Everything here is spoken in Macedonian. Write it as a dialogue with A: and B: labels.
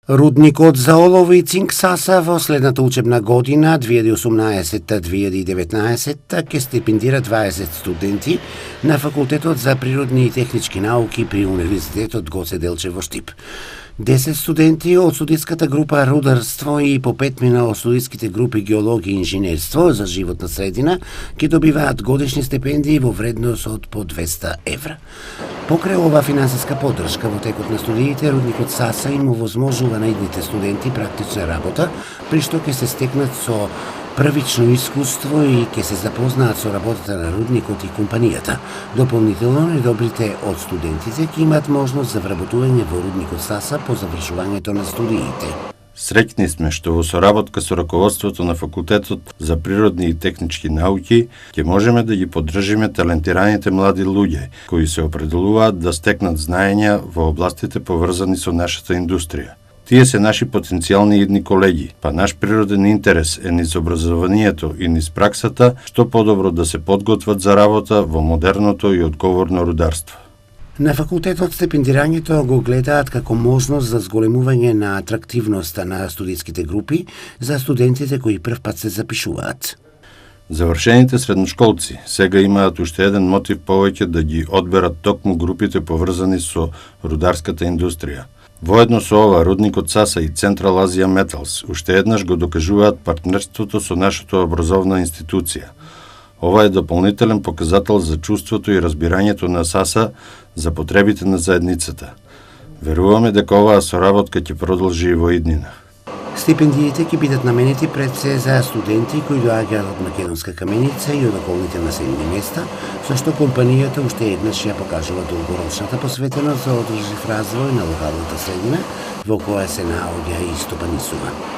A: Рудникот за олово и цинк САСА во следната учебна година 2018-2019 ќе стипендира 20 студенти на Факултетот за природни и технички науки при Универзитетот Гоце Делчев во Штип. 10 студенти од студиската група Рударство и по 5 од студиските групи Геологија и Инженерство за животна средина ќе добиваат годишни стипендии во вредност од по 200 евра. Покрај ова финансиска поддршка во текот на студиите, Рудникот САСА им овозможува на идните студенти практична работа, при што ќе се стекнат со првично искуство и ќе се запознаат со работата на рудникот и компанијата. Дополнително, најдобрите од студентите ќе имаат можност за вработување во Рудникот САСА по завршувањето на студиите.
B: Среќни сме што во соработка со раководството на Факултетот за природни и технички науки ќе можеме да ги поддржиме талентираните млади луѓе кои се определуваат да стекнат знаења во областите поврзани со нашата индустрија. Тие се наши потенцијални идни колеги, па наш природен интерес е низ образованието и низ праксата што подобро да се подготват за работа во модерното и одговорно рударство.
A: На факултетот стипендирањето го гледаат како можност за зголемување на атрактивноста на студентските групи за студентите кои прв пат се запишуваат.
B: Завршените средношколци сега имаат уште еден мотив повеќе да ги одберат токму групите поврзани со рударската индустрија. Воедно со ова, Рудникот САСА и Централ Азија Металс уште еднаш го докажуваат партнерството со нашата образовна институција. Ова е дополнителен показател за чувството и разбирањето на САСА за потребите на заедницата. Веруваме дека оваа соработка ќе продолжи и во иднина.
A: Стипендиите ќе бидат наменети пред се за студенти кои доаѓаат од Македонска Каменица и од околните населени места, со што компанијата уште еднаш ја покажува долгорочната посветеност за одржлив развој на локалната средина во која се наоѓа и стопанисува.